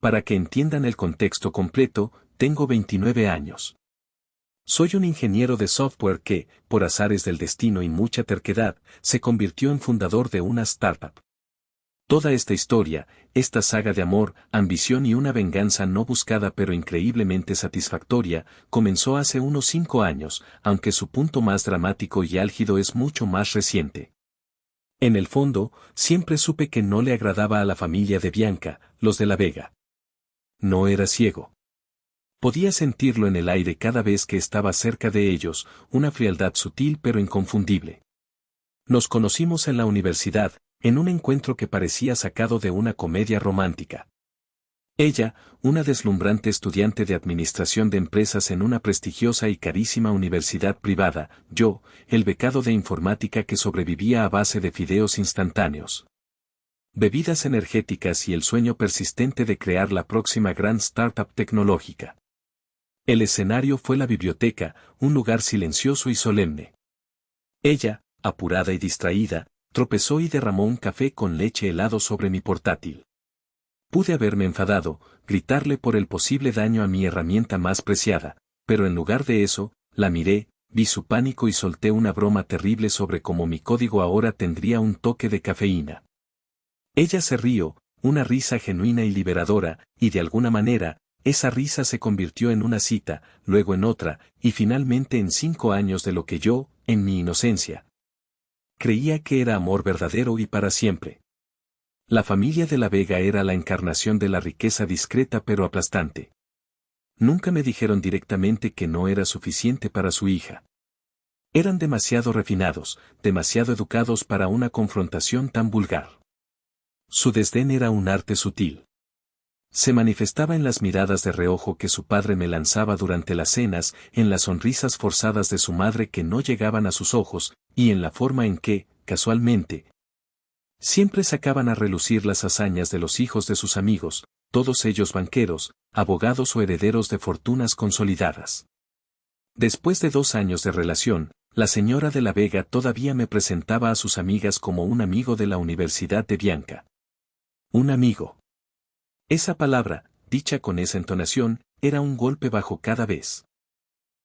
Para que entiendan el contexto completo, tengo 29 años. Soy un ingeniero de software que, por azares del destino y mucha terquedad, se convirtió en fundador de una startup. Toda esta historia, esta saga de amor, ambición y una venganza no buscada pero increíblemente satisfactoria, comenzó hace unos 5 años, aunque su punto más dramático y álgido es mucho más reciente. En el fondo, siempre supe que no le agradaba a la familia de Bianca, los de la Vega. No era ciego. Podía sentirlo en el aire cada vez que estaba cerca de ellos, una frialdad sutil pero inconfundible. Nos conocimos en la universidad, en un encuentro que parecía sacado de una comedia romántica. Ella, una deslumbrante estudiante de administración de empresas en una prestigiosa y carísima universidad privada, yo, el becado de informática que sobrevivía a base de fideos instantáneos, bebidas energéticas y el sueño persistente de crear la próxima gran startup tecnológica. El escenario fue la biblioteca, un lugar silencioso y solemne. Ella, apurada y distraída, tropezó y derramó un café con leche helado sobre mi portátil. Pude haberme enfadado, gritarle por el posible daño a mi herramienta más preciada, pero en lugar de eso, la miré, vi su pánico y solté una broma terrible sobre cómo mi código ahora tendría un toque de cafeína. Ella se rió, una risa genuina y liberadora, y de alguna manera, esa risa se convirtió en una cita, luego en otra, y finalmente en 5 años de lo que yo, en mi inocencia, creía que era amor verdadero y para siempre. La familia de la Vega era la encarnación de la riqueza discreta pero aplastante. Nunca me dijeron directamente que no era suficiente para su hija. Eran demasiado refinados, demasiado educados para una confrontación tan vulgar. Su desdén era un arte sutil. Se manifestaba en las miradas de reojo que su padre me lanzaba durante las cenas, en las sonrisas forzadas de su madre que no llegaban a sus ojos, y en la forma en que, casualmente, siempre sacaban a relucir las hazañas de los hijos de sus amigos, todos ellos banqueros, abogados o herederos de fortunas consolidadas. Después de 2 años de relación, la señora de la Vega todavía me presentaba a sus amigas como un amigo de la Universidad de Bianca. Un amigo. Esa palabra, dicha con esa entonación, era un golpe bajo cada vez.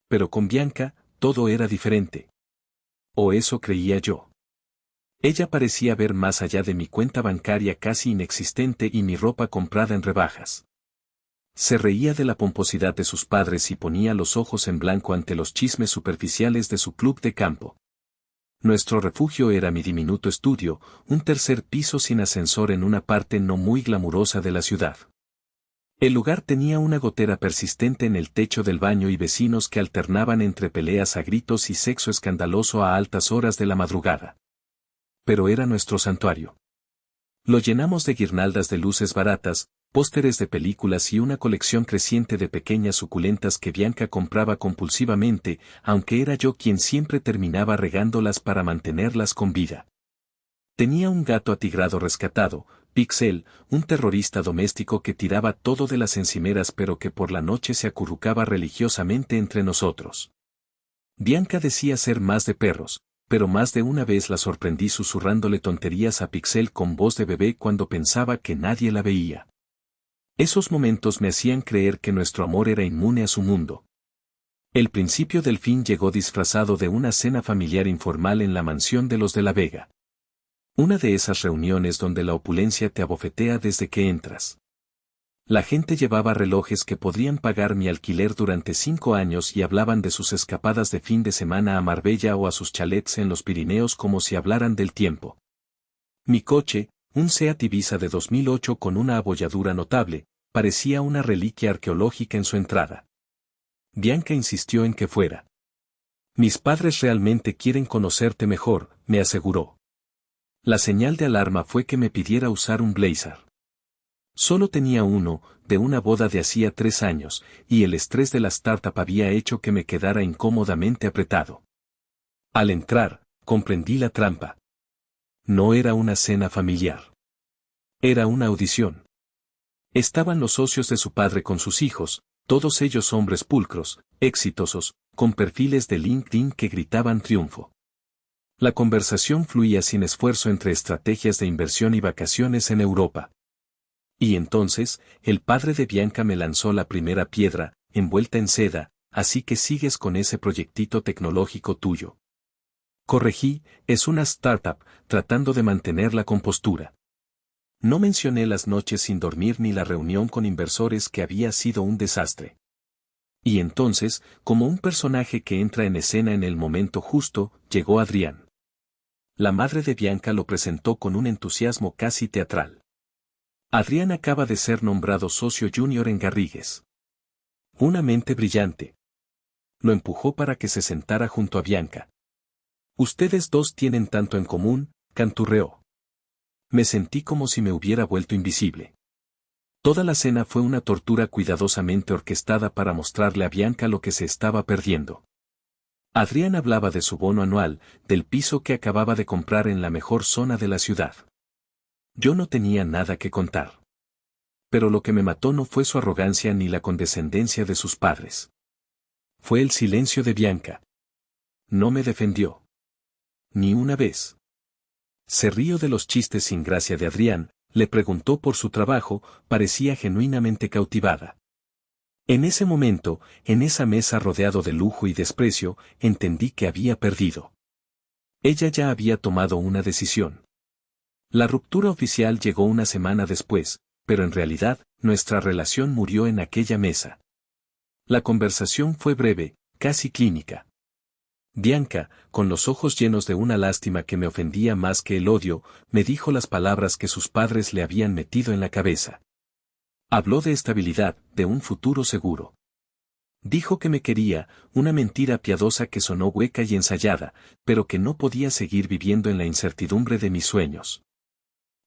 Pero con Bianca, todo era diferente. O eso creía yo. Ella parecía ver más allá de mi cuenta bancaria casi inexistente y mi ropa comprada en rebajas. Se reía de la pomposidad de sus padres y ponía los ojos en blanco ante los chismes superficiales de su club de campo. Nuestro refugio era mi diminuto estudio, un 3er piso sin ascensor en una parte no muy glamurosa de la ciudad. El lugar tenía una gotera persistente en el techo del baño y vecinos que alternaban entre peleas a gritos y sexo escandaloso a altas horas de la madrugada. Pero era nuestro santuario. Lo llenamos de guirnaldas de luces baratas, pósteres de películas y una colección creciente de pequeñas suculentas que Bianca compraba compulsivamente, aunque era yo quien siempre terminaba regándolas para mantenerlas con vida. Tenía un gato atigrado rescatado, Pixel, un terrorista doméstico que tiraba todo de las encimeras pero que por la noche se acurrucaba religiosamente entre nosotros. Bianca decía ser más de perros, pero más de una vez la sorprendí susurrándole tonterías a Pixel con voz de bebé cuando pensaba que nadie la veía. Esos momentos me hacían creer que nuestro amor era inmune a su mundo. El principio del fin llegó disfrazado de una cena familiar informal en la mansión de los de la Vega. Una de esas reuniones donde la opulencia te abofetea desde que entras. La gente llevaba relojes que podrían pagar mi alquiler durante 5 años y hablaban de sus escapadas de fin de semana a Marbella o a sus chalets en los Pirineos como si hablaran del tiempo. Mi coche, un Seat Ibiza de 2008 con una abolladura notable, parecía una reliquia arqueológica en su entrada. Bianca insistió en que fuera. Mis padres realmente quieren conocerte mejor, me aseguró. La señal de alarma fue que me pidiera usar un blazer. Solo tenía uno, de una boda de hacía 3 años, y el estrés de la startup había hecho que me quedara incómodamente apretado. Al entrar, comprendí la trampa. No era una cena familiar. Era una audición. Estaban los socios de su padre con sus hijos, todos ellos hombres pulcros, exitosos, con perfiles de LinkedIn que gritaban triunfo. La conversación fluía sin esfuerzo entre estrategias de inversión y vacaciones en Europa. Y entonces, el padre de Bianca me lanzó la primera piedra, envuelta en seda, así que sigues con ese proyectito tecnológico tuyo. Corregí, es una startup, tratando de mantener la compostura. No mencioné las noches sin dormir ni la reunión con inversores que había sido un desastre. Y entonces, como un personaje que entra en escena en el momento justo, llegó Adrián. La madre de Bianca lo presentó con un entusiasmo casi teatral. Adrián acaba de ser nombrado socio junior en Garrigues. Una mente brillante. Lo empujó para que se sentara junto a Bianca. Ustedes dos tienen tanto en común, canturreó. Me sentí como si me hubiera vuelto invisible. Toda la cena fue una tortura cuidadosamente orquestada para mostrarle a Bianca lo que se estaba perdiendo. Adrián hablaba de su bono anual, del piso que acababa de comprar en la mejor zona de la ciudad. Yo no tenía nada que contar. Pero lo que me mató no fue su arrogancia ni la condescendencia de sus padres. Fue el silencio de Bianca. No me defendió. Ni una vez. Se rió de los chistes sin gracia de Adrián, le preguntó por su trabajo, parecía genuinamente cautivada. En ese momento, en esa mesa rodeado de lujo y desprecio, entendí que había perdido. Ella ya había tomado una decisión. La ruptura oficial llegó una semana después, pero en realidad, nuestra relación murió en aquella mesa. La conversación fue breve, casi clínica. Bianca, con los ojos llenos de una lástima que me ofendía más que el odio, me dijo las palabras que sus padres le habían metido en la cabeza. Habló de estabilidad, de un futuro seguro. Dijo que me quería, una mentira piadosa que sonó hueca y ensayada, pero que no podía seguir viviendo en la incertidumbre de mis sueños.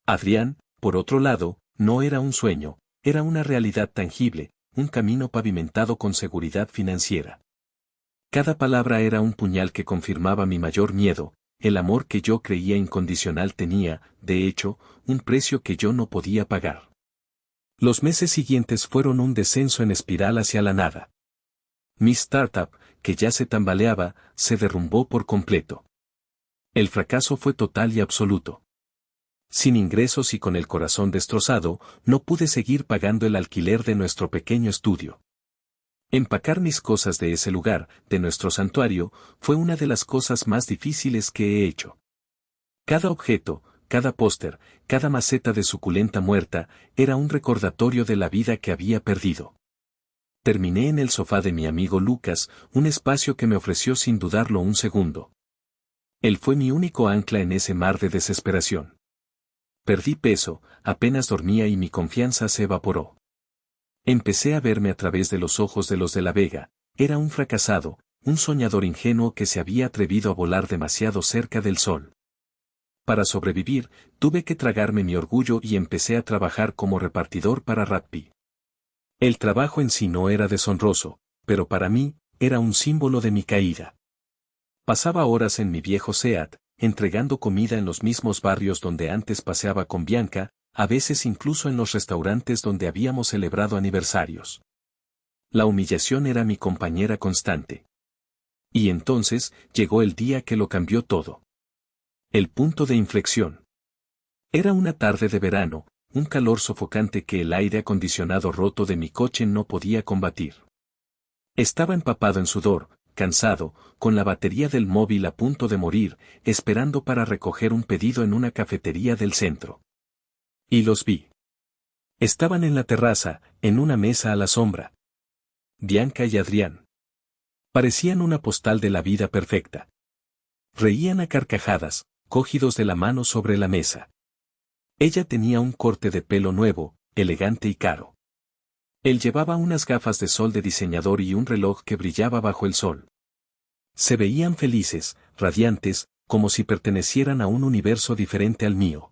Adrián, por otro lado, no era un sueño, era una realidad tangible, un camino pavimentado con seguridad financiera. Cada palabra era un puñal que confirmaba mi mayor miedo, el amor que yo creía incondicional tenía, de hecho, un precio que yo no podía pagar. Los meses siguientes fueron un descenso en espiral hacia la nada. Mi startup, que ya se tambaleaba, se derrumbó por completo. El fracaso fue total y absoluto. Sin ingresos y con el corazón destrozado, no pude seguir pagando el alquiler de nuestro pequeño estudio. Empacar mis cosas de ese lugar, de nuestro santuario, fue una de las cosas más difíciles que he hecho. Cada objeto, cada póster, cada maceta de suculenta muerta, era un recordatorio de la vida que había perdido. Terminé en el sofá de mi amigo Lucas, un espacio que me ofreció sin dudarlo un segundo. Él fue mi único ancla en ese mar de desesperación. Perdí peso, apenas dormía y mi confianza se evaporó. Empecé a verme a través de los ojos de los de la Vega, era un fracasado, un soñador ingenuo que se había atrevido a volar demasiado cerca del sol. Para sobrevivir, tuve que tragarme mi orgullo y empecé a trabajar como repartidor para Rappi. El trabajo en sí no era deshonroso, pero para mí, era un símbolo de mi caída. Pasaba horas en mi viejo Seat, entregando comida en los mismos barrios donde antes paseaba con Bianca, a veces incluso en los restaurantes donde habíamos celebrado aniversarios. La humillación era mi compañera constante. Y entonces, llegó el día que lo cambió todo. El punto de inflexión. Era una tarde de verano, un calor sofocante que el aire acondicionado roto de mi coche no podía combatir. Estaba empapado en sudor, cansado, con la batería del móvil a punto de morir, esperando para recoger un pedido en una cafetería del centro. Y los vi. Estaban en la terraza, en una mesa a la sombra. Bianca y Adrián. Parecían una postal de la vida perfecta. Reían a carcajadas, cogidos de la mano sobre la mesa. Ella tenía un corte de pelo nuevo, elegante y caro. Él llevaba unas gafas de sol de diseñador y un reloj que brillaba bajo el sol. Se veían felices, radiantes, como si pertenecieran a un universo diferente al mío.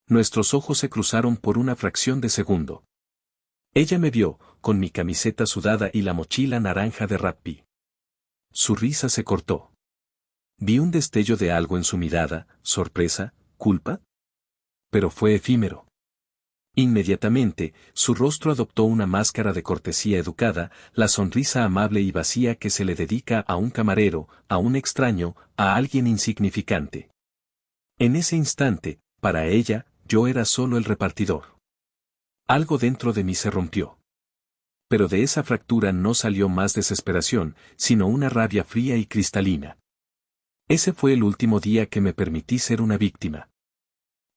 Nuestros ojos se cruzaron por una fracción de segundo. Ella me vio, con mi camiseta sudada y la mochila naranja de Rappi. Su risa se cortó. Vi un destello de algo en su mirada, sorpresa, culpa. Pero fue efímero. Inmediatamente, su rostro adoptó una máscara de cortesía educada, la sonrisa amable y vacía que se le dedica a un camarero, a un extraño, a alguien insignificante. En ese instante, para ella, yo era solo el repartidor. Algo dentro de mí se rompió. Pero de esa fractura no salió más desesperación, sino una rabia fría y cristalina. Ese fue el último día que me permití ser una víctima.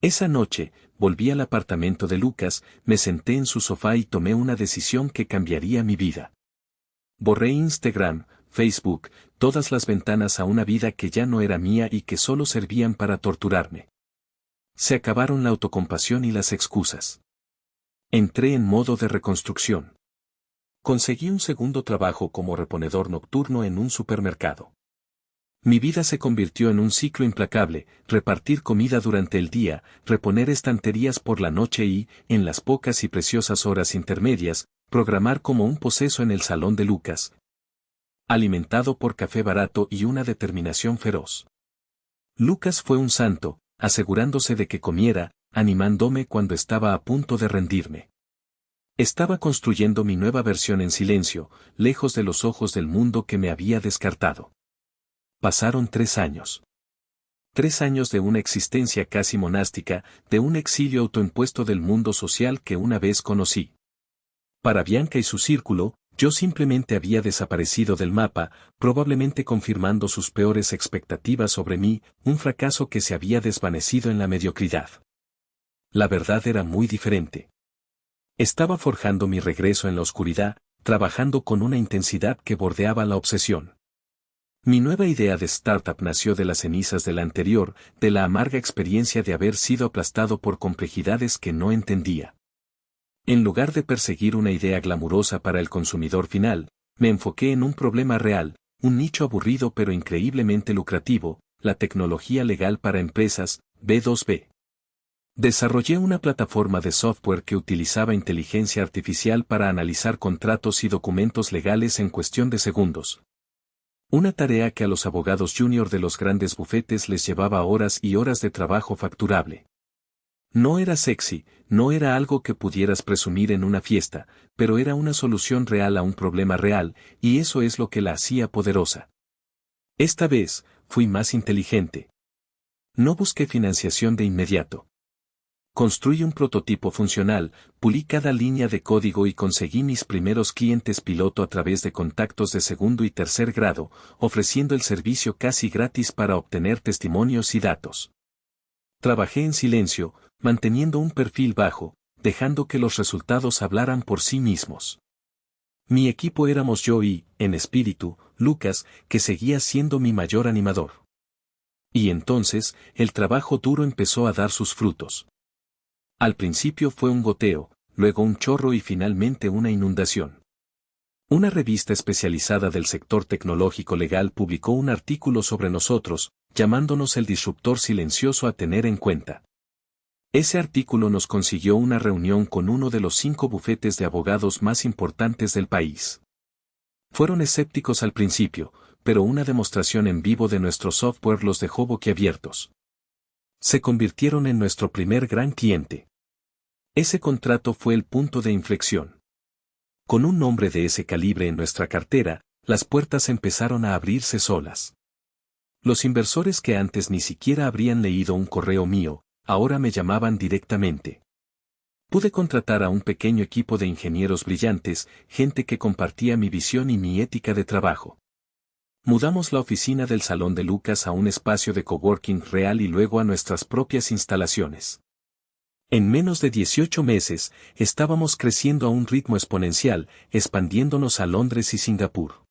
Esa noche, volví al apartamento de Lucas, me senté en su sofá y tomé una decisión que cambiaría mi vida. Borré Instagram, Facebook, todas las ventanas a una vida que ya no era mía y que solo servían para torturarme. Se acabaron la autocompasión y las excusas. Entré en modo de reconstrucción. Conseguí un segundo trabajo como reponedor nocturno en un supermercado. Mi vida se convirtió en un ciclo implacable: repartir comida durante el día, reponer estanterías por la noche y, en las pocas y preciosas horas intermedias, programar como un poseso en el salón de Lucas. Alimentado por café barato y una determinación feroz. Lucas fue un santo, asegurándose de que comiera, animándome cuando estaba a punto de rendirme. Estaba construyendo mi nueva versión en silencio, lejos de los ojos del mundo que me había descartado. Pasaron 3 años. 3 años de una existencia casi monástica, de un exilio autoimpuesto del mundo social que una vez conocí. Para Bianca y su círculo, yo simplemente había desaparecido del mapa, probablemente confirmando sus peores expectativas sobre mí, un fracaso que se había desvanecido en la mediocridad. La verdad era muy diferente. Estaba forjando mi regreso en la oscuridad, trabajando con una intensidad que bordeaba la obsesión. Mi nueva idea de startup nació de las cenizas de la anterior, de la amarga experiencia de haber sido aplastado por complejidades que no entendía. En lugar de perseguir una idea glamurosa para el consumidor final, me enfoqué en un problema real, un nicho aburrido pero increíblemente lucrativo: la tecnología legal para empresas, B2B. Desarrollé una plataforma de software que utilizaba inteligencia artificial para analizar contratos y documentos legales en cuestión de segundos. Una tarea que a los abogados junior de los grandes bufetes les llevaba horas y horas de trabajo facturable. No era sexy, no era algo que pudieras presumir en una fiesta, pero era una solución real a un problema real, y eso es lo que la hacía poderosa. Esta vez, fui más inteligente. No busqué financiación de inmediato. Construí un prototipo funcional, pulí cada línea de código y conseguí mis primeros clientes piloto a través de contactos de segundo y tercer grado, ofreciendo el servicio casi gratis para obtener testimonios y datos. Trabajé en silencio, manteniendo un perfil bajo, dejando que los resultados hablaran por sí mismos. Mi equipo éramos yo y, en espíritu, Lucas, que seguía siendo mi mayor animador. Y entonces, el trabajo duro empezó a dar sus frutos. Al principio fue un goteo, luego un chorro y finalmente una inundación. Una revista especializada del sector tecnológico legal publicó un artículo sobre nosotros, llamándonos el disruptor silencioso a tener en cuenta. Ese artículo nos consiguió una reunión con uno de los 5 bufetes de abogados más importantes del país. Fueron escépticos al principio, pero una demostración en vivo de nuestro software los dejó boquiabiertos. Se convirtieron en nuestro primer gran cliente. Ese contrato fue el punto de inflexión. Con un nombre de ese calibre en nuestra cartera, las puertas empezaron a abrirse solas. Los inversores que antes ni siquiera habrían leído un correo mío, ahora me llamaban directamente. Pude contratar a un pequeño equipo de ingenieros brillantes, gente que compartía mi visión y mi ética de trabajo. Mudamos la oficina del salón de Lucas a un espacio de coworking real y luego a nuestras propias instalaciones. En menos de 18 meses, estábamos creciendo a un ritmo exponencial, expandiéndonos a Londres y Singapur.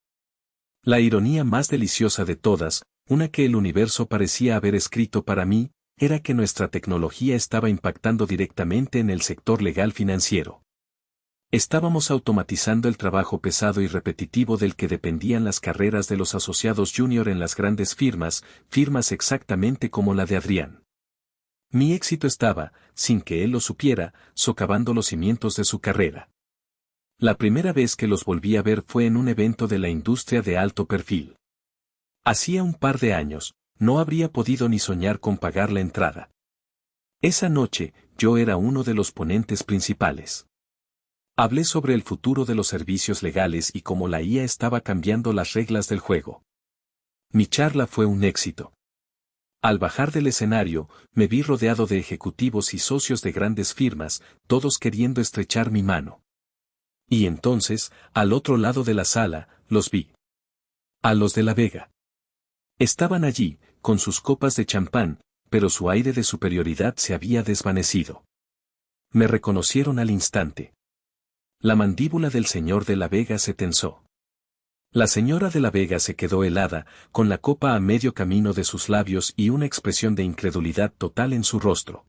La ironía más deliciosa de todas, una que el universo parecía haber escrito para mí, era que nuestra tecnología estaba impactando directamente en el sector legal financiero. Estábamos automatizando el trabajo pesado y repetitivo del que dependían las carreras de los asociados junior en las grandes firmas, firmas exactamente como la de Adrián. Mi éxito estaba, sin que él lo supiera, socavando los cimientos de su carrera. La primera vez que los volví a ver fue en un evento de la industria de alto perfil. Hacía un par de años, no habría podido ni soñar con pagar la entrada. Esa noche, yo era uno de los ponentes principales. Hablé sobre el futuro de los servicios legales y cómo la IA estaba cambiando las reglas del juego. Mi charla fue un éxito. Al bajar del escenario, me vi rodeado de ejecutivos y socios de grandes firmas, todos queriendo estrechar mi mano. Y entonces, al otro lado de la sala, los vi. A los de La Vega. Estaban allí, con sus copas de champán, pero su aire de superioridad se había desvanecido. Me reconocieron al instante. La mandíbula del señor de La Vega se tensó. La señora de La Vega se quedó helada, con la copa a medio camino de sus labios y una expresión de incredulidad total en su rostro.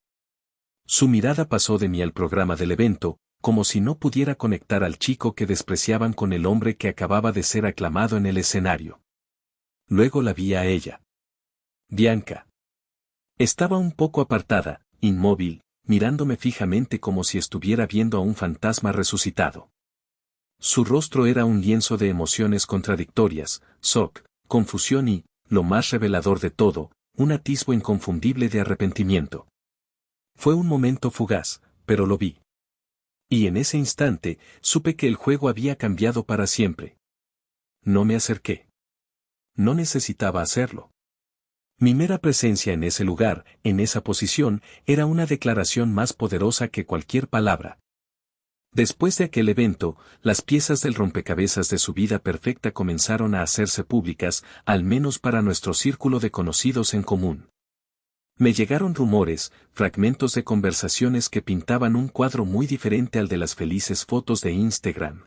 Su mirada pasó de mí al programa del evento, como si no pudiera conectar al chico que despreciaban con el hombre que acababa de ser aclamado en el escenario. Luego la vi a ella. Bianca. Estaba un poco apartada, inmóvil, mirándome fijamente como si estuviera viendo a un fantasma resucitado. Su rostro era un lienzo de emociones contradictorias, shock, confusión y, lo más revelador de todo, un atisbo inconfundible de arrepentimiento. Fue un momento fugaz, pero lo vi. Y en ese instante, supe que el juego había cambiado para siempre. No me acerqué. No necesitaba hacerlo. Mi mera presencia en ese lugar, en esa posición, era una declaración más poderosa que cualquier palabra. Después de aquel evento, las piezas del rompecabezas de su vida perfecta comenzaron a hacerse públicas, al menos para nuestro círculo de conocidos en común. Me llegaron rumores, fragmentos de conversaciones que pintaban un cuadro muy diferente al de las felices fotos de Instagram.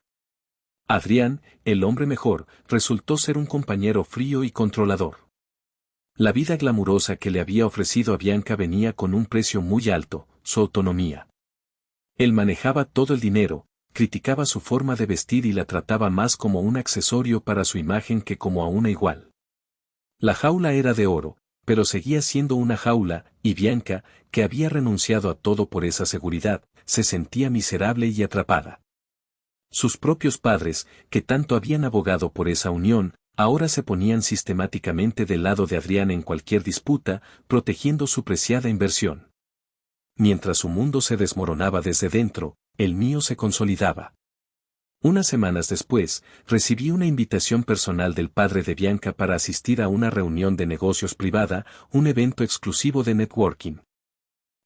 Adrián, el hombre mejor, resultó ser un compañero frío y controlador. La vida glamurosa que le había ofrecido a Bianca venía con un precio muy alto, su autonomía. Él manejaba todo el dinero, criticaba su forma de vestir y la trataba más como un accesorio para su imagen que como a una igual. La jaula era de oro, pero seguía siendo una jaula, y Bianca, que había renunciado a todo por esa seguridad, se sentía miserable y atrapada. Sus propios padres, que tanto habían abogado por esa unión, ahora se ponían sistemáticamente del lado de Adrián en cualquier disputa, protegiendo su preciada inversión. Mientras su mundo se desmoronaba desde dentro, el mío se consolidaba. Unas semanas después, recibí una invitación personal del padre de Bianca para asistir a una reunión de negocios privada, un evento exclusivo de networking.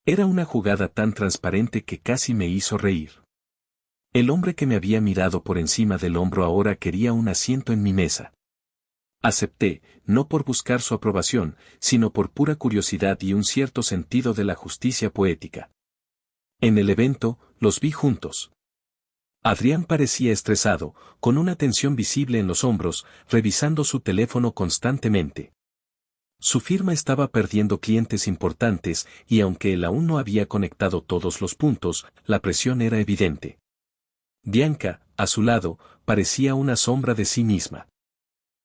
Era una jugada tan transparente que casi me hizo reír. El hombre que me había mirado por encima del hombro ahora quería un asiento en mi mesa. Acepté, no por buscar su aprobación, sino por pura curiosidad y un cierto sentido de la justicia poética. En el evento, los vi juntos. Adrián parecía estresado, con una tensión visible en los hombros, revisando su teléfono constantemente. Su firma estaba perdiendo clientes importantes y aunque él aún no había conectado todos los puntos, la presión era evidente. Bianca, a su lado, parecía una sombra de sí misma.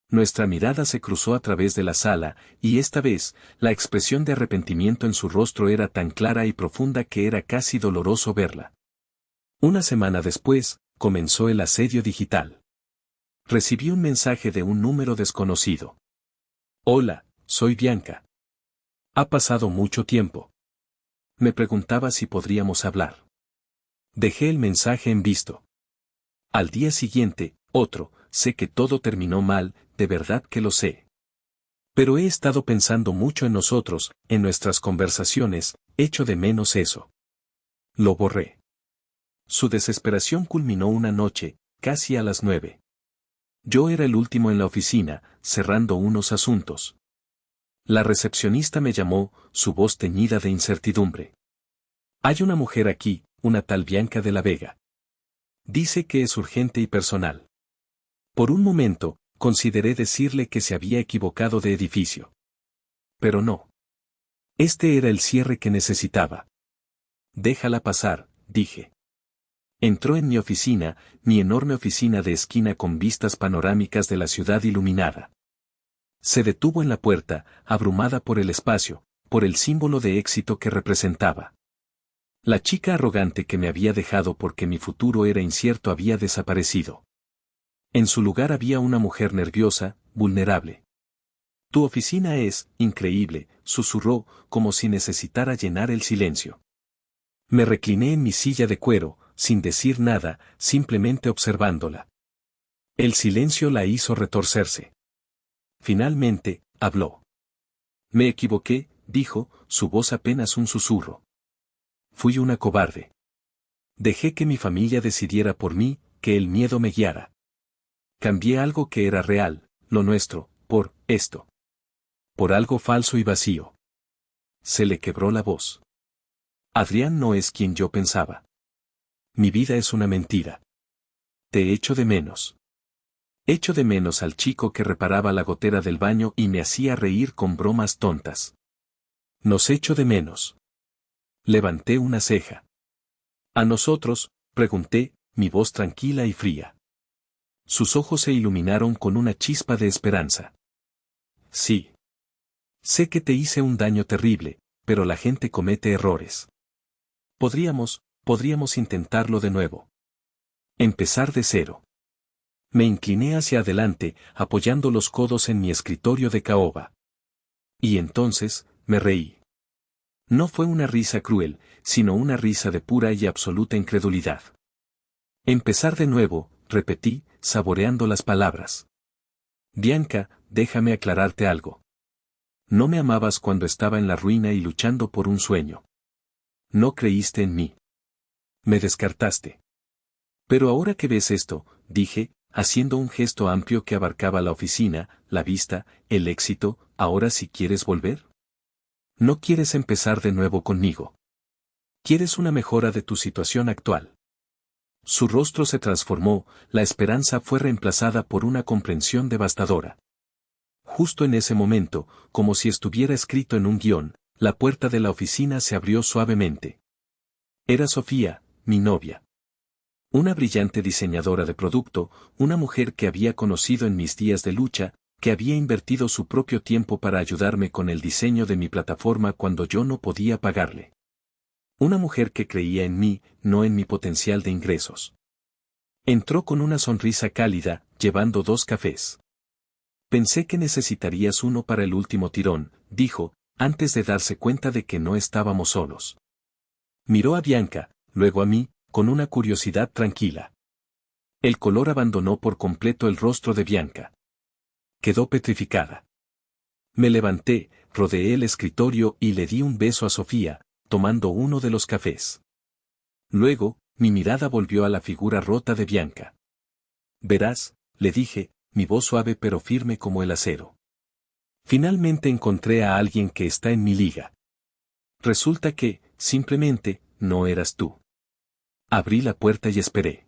Nuestra mirada se cruzó a través de la sala, y esta vez, la expresión de arrepentimiento en su rostro era tan clara y profunda que era casi doloroso verla. Una semana después, comenzó el asedio digital. Recibí un mensaje de un número desconocido. Hola, soy Bianca. Ha pasado mucho tiempo. Me preguntaba si podríamos hablar. Dejé el mensaje en visto. Al día siguiente, otro, sé que todo terminó mal, de verdad que lo sé. Pero he estado pensando mucho en nosotros, en nuestras conversaciones, echo de menos eso. Lo borré. Su desesperación culminó una noche, casi a las 9. Yo era el último en la oficina, cerrando unos asuntos. La recepcionista me llamó, su voz teñida de incertidumbre. Hay una mujer aquí, una tal Bianca de La Vega. Dice que es urgente y personal. Por un momento, consideré decirle que se había equivocado de edificio. Pero no. Este era el cierre que necesitaba. Déjala pasar, dije. Entró en mi oficina, mi enorme oficina de esquina con vistas panorámicas de la ciudad iluminada. Se detuvo en la puerta, abrumada por el espacio, por el símbolo de éxito que representaba. La chica arrogante que me había dejado porque mi futuro era incierto había desaparecido. En su lugar había una mujer nerviosa, vulnerable. Tu oficina es, increíble, susurró, como si necesitara llenar el silencio. Me recliné en mi silla de cuero, sin decir nada, simplemente observándola. El silencio la hizo retorcerse. Finalmente, habló. Me equivoqué, dijo, su voz apenas un susurro. Fui una cobarde. Dejé que mi familia decidiera por mí, que el miedo me guiara. Cambié algo que era real, lo nuestro, por esto. Por algo falso y vacío. Se le quebró la voz. Adrián no es quien yo pensaba. Mi vida es una mentira. Te echo de menos. Echo de menos al chico que reparaba la gotera del baño y me hacía reír con bromas tontas. Nos echo de menos. Levanté una ceja. ¿A nosotros?, pregunté, mi voz tranquila y fría. Sus ojos se iluminaron con una chispa de esperanza. Sí. Sé que te hice un daño terrible, pero la gente comete errores. Podríamos intentarlo de nuevo. Empezar de cero. Me incliné hacia adelante, apoyando los codos en mi escritorio de caoba. Y entonces, me reí. No fue una risa cruel, sino una risa de pura y absoluta incredulidad. Empezar de nuevo, repetí, saboreando las palabras. Bianca, déjame aclararte algo. No me amabas cuando estaba en la ruina y luchando por un sueño. No creíste en mí. Me descartaste. Pero ahora que ves esto, dije, haciendo un gesto amplio que abarcaba la oficina, la vista, el éxito, ¿ahora sí quieres volver? No quieres empezar de nuevo conmigo. Quieres una mejora de tu situación actual. Su rostro se transformó, la esperanza fue reemplazada por una comprensión devastadora. Justo en ese momento, como si estuviera escrito en un guión, la puerta de la oficina se abrió suavemente. Era Sofía, mi novia. Una brillante diseñadora de producto, una mujer que había conocido en mis días de lucha, que había invertido su propio tiempo para ayudarme con el diseño de mi plataforma cuando yo no podía pagarle. Una mujer que creía en mí, no en mi potencial de ingresos. Entró con una sonrisa cálida, llevando 2 cafés. Pensé que necesitarías uno para el último tirón, dijo, antes de darse cuenta de que no estábamos solos. Miró a Bianca, luego a mí, con una curiosidad tranquila. El color abandonó por completo el rostro de Bianca. Quedó petrificada. Me levanté, rodeé el escritorio y le di un beso a Sofía, tomando uno de los cafés. Luego, mi mirada volvió a la figura rota de Bianca. Verás, le dije, mi voz suave pero firme como el acero. Finalmente encontré a alguien que está en mi liga. Resulta que, simplemente, no eras tú. Abrí la puerta y esperé.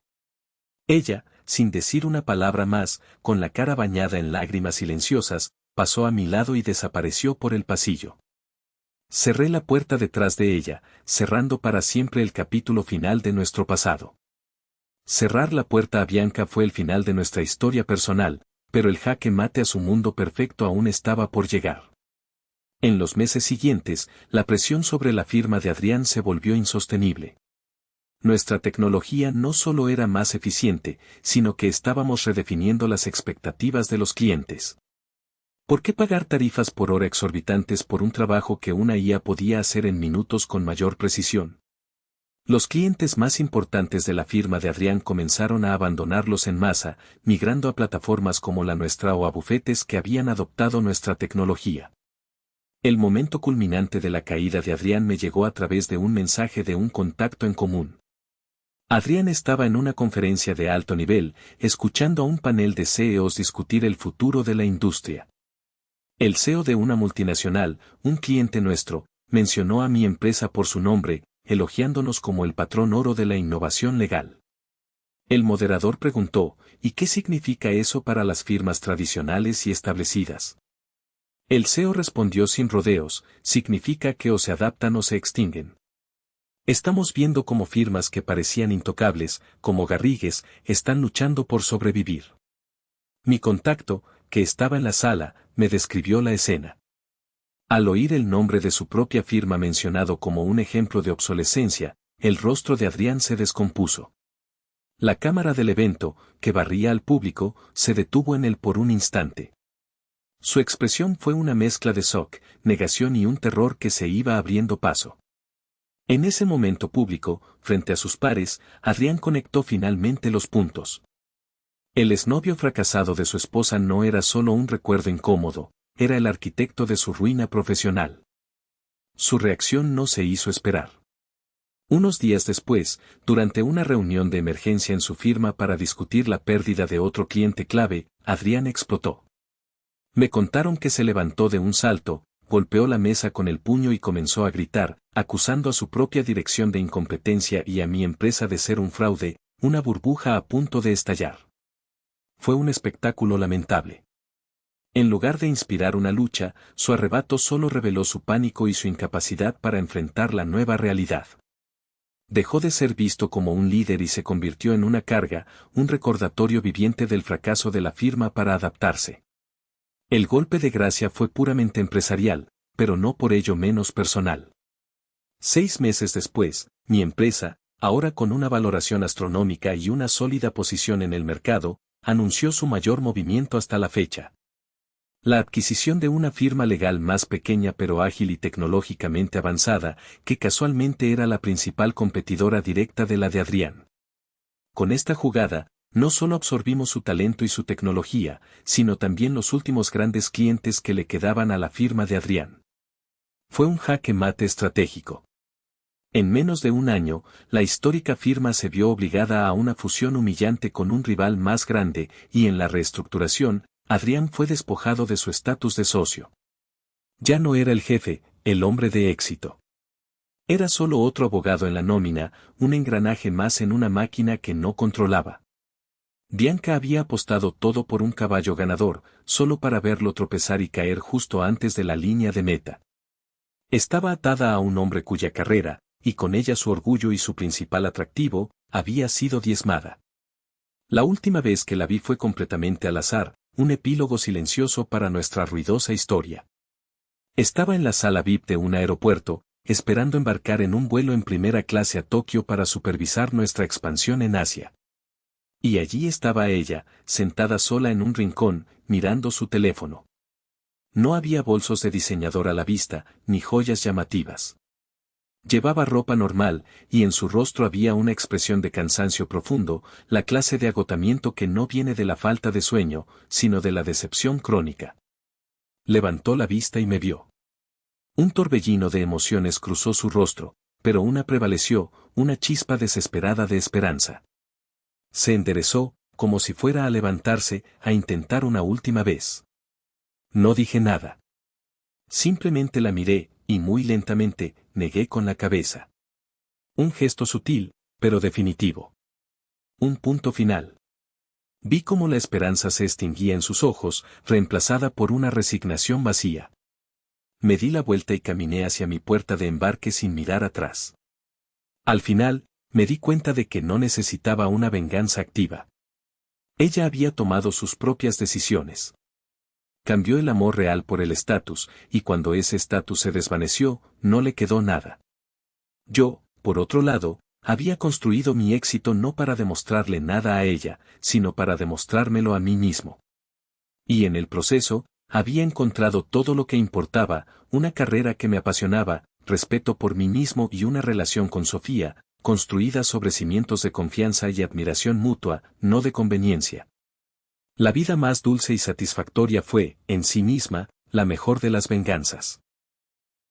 Ella, sin decir una palabra más, con la cara bañada en lágrimas silenciosas, pasó a mi lado y desapareció por el pasillo. Cerré la puerta detrás de ella, cerrando para siempre el capítulo final de nuestro pasado. Cerrar la puerta a Bianca fue el final de nuestra historia personal, pero el jaque mate a su mundo perfecto aún estaba por llegar. En los meses siguientes, la presión sobre la firma de Adrián se volvió insostenible. Nuestra tecnología no solo era más eficiente, sino que estábamos redefiniendo las expectativas de los clientes. ¿Por qué pagar tarifas por hora exorbitantes por un trabajo que una IA podía hacer en minutos con mayor precisión? Los clientes más importantes de la firma de Adrián comenzaron a abandonarlos en masa, migrando a plataformas como la nuestra o a bufetes que habían adoptado nuestra tecnología. El momento culminante de la caída de Adrián me llegó a través de un mensaje de un contacto en común. Adrián estaba en una conferencia de alto nivel, escuchando a un panel de CEOs discutir el futuro de la industria. El CEO de una multinacional, un cliente nuestro, mencionó a mi empresa por su nombre, elogiándonos como el patrón oro de la innovación legal. El moderador preguntó, ¿y qué significa eso para las firmas tradicionales y establecidas? El CEO respondió sin rodeos, significa que o se adaptan o se extinguen. Estamos viendo cómo firmas que parecían intocables, como Garrigues, están luchando por sobrevivir. Mi contacto, que estaba en la sala, me describió la escena. Al oír el nombre de su propia firma mencionado como un ejemplo de obsolescencia, el rostro de Adrián se descompuso. La cámara del evento, que barría al público, se detuvo en él por un instante. Su expresión fue una mezcla de shock, negación y un terror que se iba abriendo paso. En ese momento público, frente a sus pares, Adrián conectó finalmente los puntos. El exnovio fracasado de su esposa no era solo un recuerdo incómodo, era el arquitecto de su ruina profesional. Su reacción no se hizo esperar. Unos días después, durante una reunión de emergencia en su firma para discutir la pérdida de otro cliente clave, Adrián explotó. Me contaron que se levantó de un salto, golpeó la mesa con el puño y comenzó a gritar, acusando a su propia dirección de incompetencia y a mi empresa de ser un fraude, una burbuja a punto de estallar. Fue un espectáculo lamentable. En lugar de inspirar una lucha, su arrebato solo reveló su pánico y su incapacidad para enfrentar la nueva realidad. Dejó de ser visto como un líder y se convirtió en una carga, un recordatorio viviente del fracaso de la firma para adaptarse. El golpe de gracia fue puramente empresarial, pero no por ello menos personal. 6 meses después, mi empresa, ahora con una valoración astronómica y una sólida posición en el mercado, anunció su mayor movimiento hasta la fecha. La adquisición de una firma legal más pequeña pero ágil y tecnológicamente avanzada, que casualmente era la principal competidora directa de la de Adrián. Con esta jugada, no solo absorbimos su talento y su tecnología, sino también los últimos grandes clientes que le quedaban a la firma de Adrián. Fue un jaque mate estratégico. En menos de un año, la histórica firma se vio obligada a una fusión humillante con un rival más grande, y en la reestructuración, Adrián fue despojado de su estatus de socio. Ya no era el jefe, el hombre de éxito. Era solo otro abogado en la nómina, un engranaje más en una máquina que no controlaba. Bianca había apostado todo por un caballo ganador, solo para verlo tropezar y caer justo antes de la línea de meta. Estaba atada a un hombre cuya carrera, y con ella su orgullo y su principal atractivo, había sido diezmada. La última vez que la vi fue completamente al azar, un epílogo silencioso para nuestra ruidosa historia. Estaba en la sala VIP de un aeropuerto, esperando embarcar en un vuelo en primera clase a Tokio para supervisar nuestra expansión en Asia. Y allí estaba ella, sentada sola en un rincón, mirando su teléfono. No había bolsos de diseñador a la vista, ni joyas llamativas. Llevaba ropa normal, y en su rostro había una expresión de cansancio profundo, la clase de agotamiento que no viene de la falta de sueño, sino de la decepción crónica. Levantó la vista y me vio. Un torbellino de emociones cruzó su rostro, pero una prevaleció, una chispa desesperada de esperanza. Se enderezó, como si fuera a levantarse, a intentar una última vez. No dije nada. Simplemente la miré, y muy lentamente, negué con la cabeza. Un gesto sutil, pero definitivo. Un punto final. Vi cómo la esperanza se extinguía en sus ojos, reemplazada por una resignación vacía. Me di la vuelta y caminé hacia mi puerta de embarque sin mirar atrás. Al final, me di cuenta de que no necesitaba una venganza activa. Ella había tomado sus propias decisiones. Cambió el amor real por el estatus, y cuando ese estatus se desvaneció, no le quedó nada. Yo, por otro lado, había construido mi éxito no para demostrarle nada a ella, sino para demostrármelo a mí mismo. Y en el proceso, había encontrado todo lo que importaba, una carrera que me apasionaba, respeto por mí mismo y una relación con Sofía, construida sobre cimientos de confianza y admiración mutua, no de conveniencia. La vida más dulce y satisfactoria fue, en sí misma, la mejor de las venganzas.